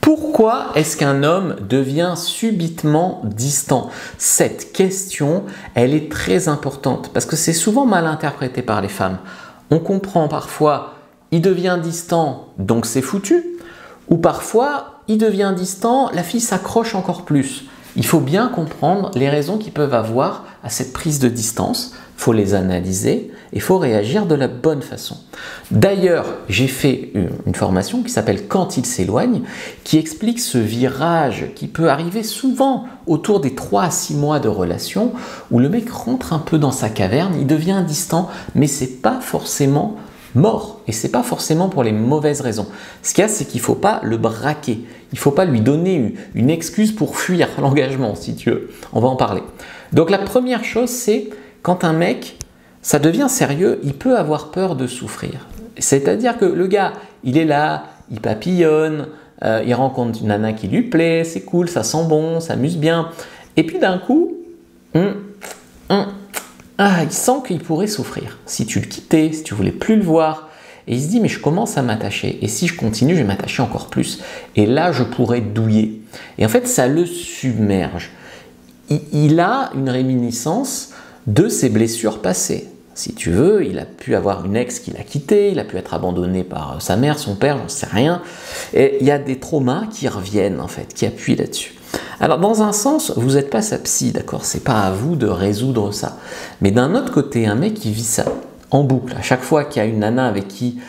Pourquoi est-ce qu'un homme devient subitement distant? Cette question, elle est très importante parce que c'est souvent mal interprété par les femmes. On comprend parfois, il devient distant, donc c'est foutu, ou parfois, il devient distant, la fille s'accroche encore plus. Il faut bien comprendre les raisons qui peuvent avoir à cette prise de distance. Il faut les analyser et il faut réagir de la bonne façon. D'ailleurs, j'ai fait une formation qui s'appelle « Quand il s'éloigne » qui explique ce virage qui peut arriver souvent autour des 3 à 6 mois de relation où le mec rentre un peu dans sa caverne, il devient distant, mais c'est pas forcément mort et c'est pas forcément pour les mauvaises raisons. Ce qu'il y a, c'est qu'il ne faut pas le braquer, il ne faut pas lui donner une excuse pour fuir l'engagement, si tu veux. On va en parler. Donc la première chose, c'est quand un mec, ça devient sérieux, il peut avoir peur de souffrir. C'est-à-dire que le gars, il est là, il papillonne, il rencontre une nana qui lui plaît, c'est cool, ça sent bon, ça amuse bien. Et puis d'un coup, il sent qu'il pourrait souffrir. Si tu le quittais, si tu voulais plus le voir, et il se dit mais je commence à m'attacher, et si je continue, je vais m'attacher encore plus. Et là, je pourrais douiller. Et en fait, ça le submerge. Il a une réminiscence de ses blessures passées. Si tu veux, il a pu avoir une ex qui l'a quitté, il a pu être abandonné par sa mère, son père, j'en sais rien. Et il y a des traumas qui reviennent en fait, qui appuient là-dessus. Alors dans un sens, vous n'êtes pas sa psy, d'accord? C'est pas à vous de résoudre ça. Mais d'un autre côté, un mec qui vit ça en boucle, à chaque fois qu'il y a une nana avec qui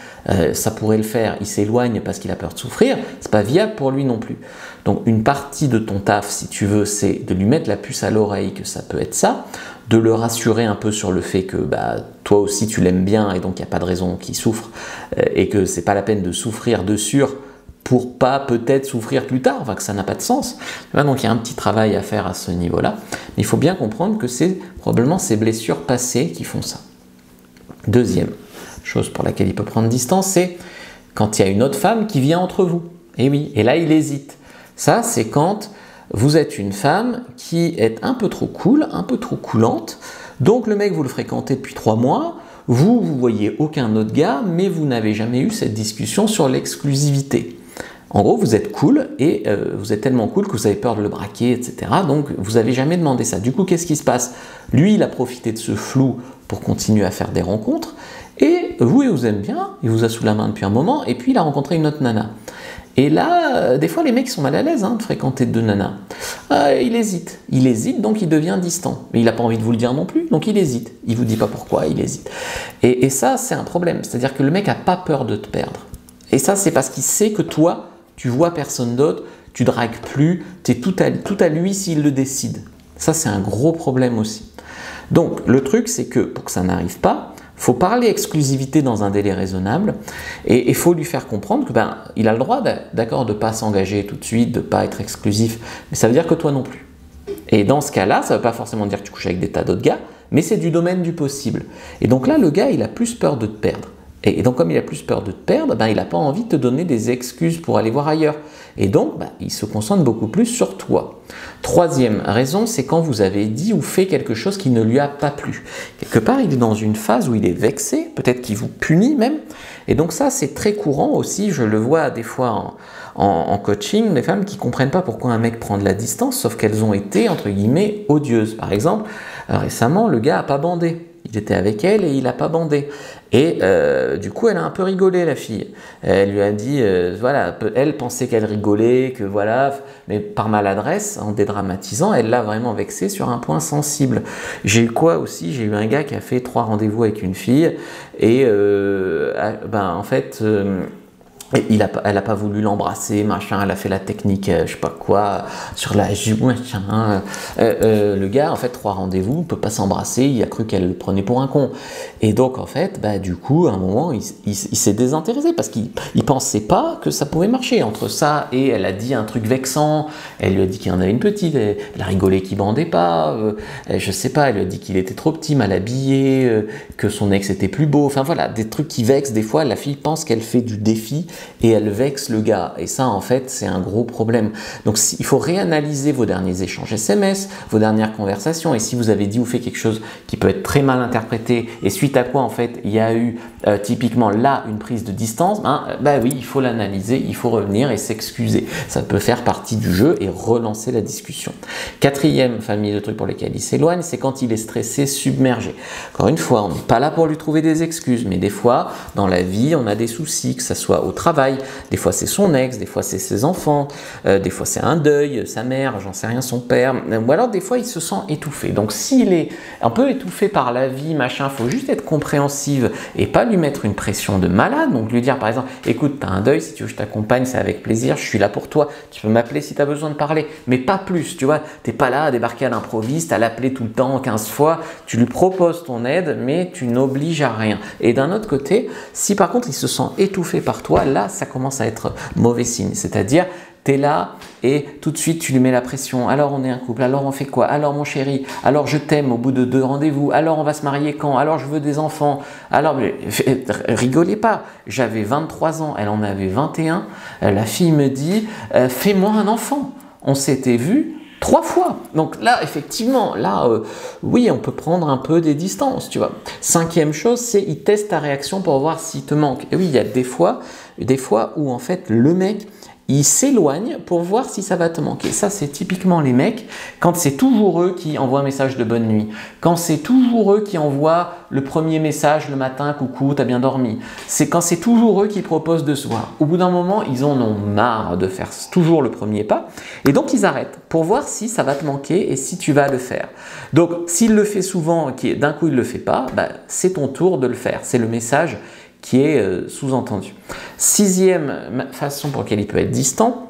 ça pourrait le faire, il s'éloigne parce qu'il a peur de souffrir, c'est pas viable pour lui non plus. Donc une partie de ton taf, si tu veux, c'est de lui mettre la puce à l'oreille que ça peut être ça, de le rassurer un peu sur le fait que toi aussi tu l'aimes bien et donc il n'y a pas de raison qu'il souffre et que c'est pas la peine de souffrir de sûr pour pas peut-être souffrir plus tard, enfin que ça n'a pas de sens. Donc il y a un petit travail à faire à ce niveau-là, mais il faut bien comprendre que c'est probablement ces blessures passées qui font ça. Deuxième chose pour laquelle il peut prendre distance, c'est quand il y a une autre femme qui vient entre vous. Et oui, et là il hésite. Ça, c'est quand vous êtes une femme qui est un peu trop cool, un peu trop coulante, donc le mec vous le fréquentez depuis 3 mois, vous voyez aucun autre gars, mais vous n'avez jamais eu cette discussion sur l'exclusivité. En gros, vous êtes cool et vous êtes tellement cool que vous avez peur de le braquer, etc. Donc, vous n'avez jamais demandé ça. Du coup, qu'est-ce qui se passe? Lui, il a profité de ce flou pour continuer à faire des rencontres et vous, il vous aime bien, il vous a sous la main depuis un moment et puis il a rencontré une autre nana. Et là, des fois, les mecs sont mal à l'aise de fréquenter 2 nanas. Il hésite, donc il devient distant. Mais il n'a pas envie de vous le dire non plus, donc il hésite. Il ne vous dit pas pourquoi, il hésite. Et ça, c'est un problème. C'est-à-dire que le mec n'a pas peur de te perdre. Et ça, c'est parce qu'il sait que toi, tu vois personne d'autre, tu dragues plus, tu es tout à lui s'il le décide. Ça, c'est un gros problème aussi. Donc, le truc, c'est que pour que ça n'arrive pas, il faut parler exclusivité dans un délai raisonnable et il faut lui faire comprendre que il a le droit, d'accord, de ne pas s'engager tout de suite, de ne pas être exclusif, mais ça veut dire que toi non plus. Et dans ce cas-là, ça ne veut pas forcément dire que tu couches avec des tas d'autres gars, mais c'est du domaine du possible. Et donc là, le gars, il a plus peur de te perdre. Et donc comme il a plus peur de te perdre, il n'a pas envie de te donner des excuses pour aller voir ailleurs. Et donc, il se concentre beaucoup plus sur toi. Troisième raison, c'est quand vous avez dit ou fait quelque chose qui ne lui a pas plu. Quelque part, il est dans une phase où il est vexé, peut-être qu'il vous punit même. Et donc ça, c'est très courant aussi, je le vois des fois en coaching, des femmes qui ne comprennent pas pourquoi un mec prend de la distance, sauf qu'elles ont été, entre guillemets, odieuses. Par exemple, récemment, le gars n'a pas bandé. Il était avec elle et il n'a pas bandé. Et du coup, elle a un peu rigolé, la fille. Elle lui a dit, voilà, elle pensait qu'elle rigolait, que voilà, mais par maladresse, en dédramatisant, elle l'a vraiment vexé sur un point sensible. J'ai eu quoi aussi? J'ai eu un gars qui a fait 3 rendez-vous avec une fille et en fait... elle n'a pas voulu l'embrasser, machin, elle a fait la technique, je sais pas quoi, sur la joue, machin. Le gars, en fait, 3 rendez-vous, ne peut pas s'embrasser, il a cru qu'elle le prenait pour un con. Et donc, en fait, du coup, à un moment, il s'est désintéressé parce qu'il ne pensait pas que ça pouvait marcher. Entre ça et elle a dit un truc vexant, elle lui a dit qu'il y en avait une petite, elle a rigolé qu'il bandait pas, je sais pas, elle lui a dit qu'il était trop petit, mal habillé, que son ex était plus beau, enfin voilà, des trucs qui vexent. Des fois, la fille pense qu'elle fait du défi et elle vexe le gars. Et ça, en fait, c'est un gros problème. Donc, il faut réanalyser vos derniers échanges SMS, vos dernières conversations. Et si vous avez dit ou fait quelque chose qui peut être très mal interprété, et suite à quoi, en fait, il y a eu typiquement là une prise de distance, bah oui, il faut l'analyser, il faut revenir et s'excuser. Ça peut faire partie du jeu et relancer la discussion. Quatrième famille de trucs pour lesquels il s'éloigne, c'est quand il est stressé, submergé. Encore une fois, on n'est pas là pour lui trouver des excuses, mais des fois, dans la vie, on a des soucis, que ce soit au travail, des fois c'est son ex, des fois c'est ses enfants, des fois c'est un deuil, sa mère, j'en sais rien, son père, ou alors des fois il se sent étouffé. Donc s'il est un peu étouffé par la vie, machin, il faut juste être compréhensive et pas lui mettre une pression de malade. Donc lui dire par exemple, écoute, tu as un deuil, si tu veux que je t'accompagne, c'est avec plaisir, je suis là pour toi, tu peux m'appeler si tu as besoin de parler, mais pas plus, tu vois, tu n'es pas là à débarquer à l'improviste, à l'appeler tout le temps, 15 fois, tu lui proposes ton aide, mais tu n'obliges à rien. Et d'un autre côté, si par contre il se sent étouffé par toi, là ça commence à être mauvais signe, c'est-à-dire tu es là et tout de suite tu lui mets la pression. Alors on est un couple, alors on fait quoi? Alors mon chéri, alors je t'aime au bout de 2 rendez-vous, alors on va se marier quand? Alors je veux des enfants. Alors rigolez pas, j'avais 23 ans, elle en avait 21. La fille me dit fais-moi un enfant. On s'était vu 3 fois. Donc là, effectivement, là, oui, on peut prendre un peu des distances, tu vois. 5e chose, c'est il teste ta réaction pour voir s'il te manque. Et oui, il y a des fois où en fait le mec il s'éloigne pour voir si ça va te manquer. Ça, c'est typiquement les mecs, quand c'est toujours eux qui envoient un message de bonne nuit, quand c'est toujours eux qui envoient le premier message le matin, coucou, t'as bien dormi. C'est quand c'est toujours eux qui proposent de se voir. Au bout d'un moment, ils en ont marre de faire toujours le premier pas, et donc ils arrêtent pour voir si ça va te manquer et si tu vas le faire. Donc, s'il le fait souvent, d'un coup il ne le fait pas, bah, c'est ton tour de le faire. C'est le message qui est sous-entendu. 6e façon pour laquelle il peut être distant,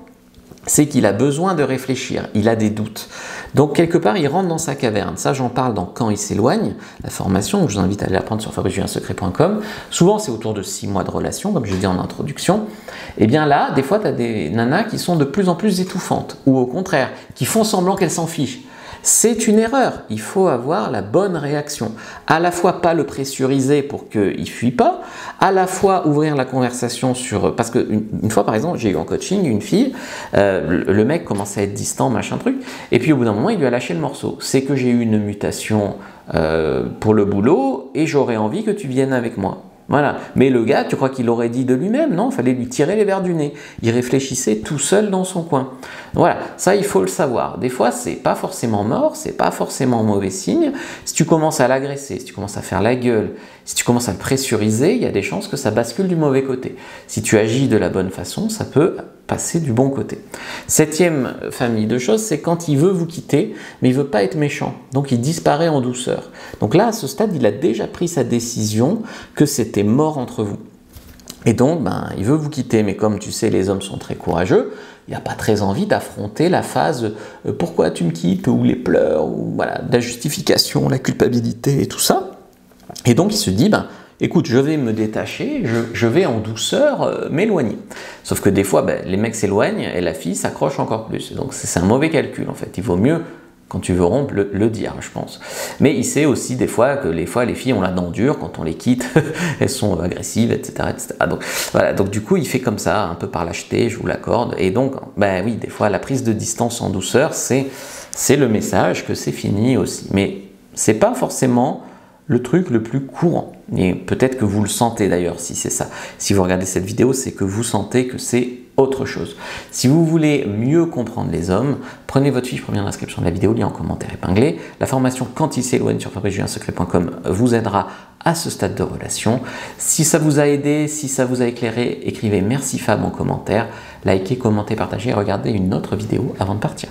c'est qu'il a besoin de réfléchir, il a des doutes. Donc quelque part, il rentre dans sa caverne. Ça, j'en parle dans Quand il s'éloigne, la formation, donc je vous invite à aller apprendre sur fabricejuliensecret.com. Souvent, c'est autour de 6 mois de relation, comme je dis en introduction. Et bien là, des fois, tu as des nanas qui sont de plus en plus étouffantes, ou au contraire, qui font semblant qu'elles s'en fichent. C'est une erreur, il faut avoir la bonne réaction. À la fois pas le pressuriser pour qu'il ne fuit pas, à la fois ouvrir la conversation sur... Parce qu'une fois par exemple, j'ai eu en coaching une fille, le mec commençait à être distant, machin truc, et puis au bout d'un moment il lui a lâché le morceau. C'est que j'ai eu une mutation pour le boulot et j'aurais envie que tu viennes avec moi. Voilà. Mais le gars, tu crois qu'il aurait dit de lui-même? Non, il fallait lui tirer les verres du nez. Il réfléchissait tout seul dans son coin. Voilà, ça il faut le savoir. Des fois, c'est pas forcément mort, c'est pas forcément mauvais signe. Si tu commences à l'agresser, si tu commences à faire la gueule, si tu commences à le pressuriser, il y a des chances que ça bascule du mauvais côté. Si tu agis de la bonne façon, ça peut passer du bon côté. 7e famille de choses, c'est quand il veut vous quitter, mais il veut pas être méchant. Donc il disparaît en douceur. Donc là, à ce stade, il a déjà pris sa décision que c'était mort entre vous. Et donc, il veut vous quitter, mais comme tu sais, les hommes sont très courageux, il n'a pas très envie d'affronter la phase « pourquoi tu me quittes ?» ou les pleurs, ou voilà, la justification, la culpabilité et tout ça. Et donc, il se dit écoute, je vais me détacher, je vais en douceur m'éloigner. Sauf que des fois, les mecs s'éloignent et la fille s'accroche encore plus. Donc, c'est un mauvais calcul en fait. Il vaut mieux, quand tu veux rompre, le dire, je pense. Mais il sait aussi des fois que les filles ont la dent dure, quand on les quitte, elles sont agressives, etc., etc. Donc, voilà. Donc, du coup, il fait comme ça, un peu par lâcheté, je vous l'accorde. Et donc, oui, des fois, la prise de distance en douceur, c'est le message que c'est fini aussi. Mais c'est pas forcément le truc le plus courant. Et peut-être que vous le sentez d'ailleurs, si c'est ça. Si vous regardez cette vidéo, c'est que vous sentez que c'est autre chose. Si vous voulez mieux comprendre les hommes, prenez votre fiche première description de la vidéo, lien en commentaire épinglé. La formation Quand il s'éloigne sur fabricejuliensecret.com vous aidera à ce stade de relation. Si ça vous a aidé, si ça vous a éclairé, écrivez merci Fab en commentaire, likez, commentez, partagez et regardez une autre vidéo avant de partir.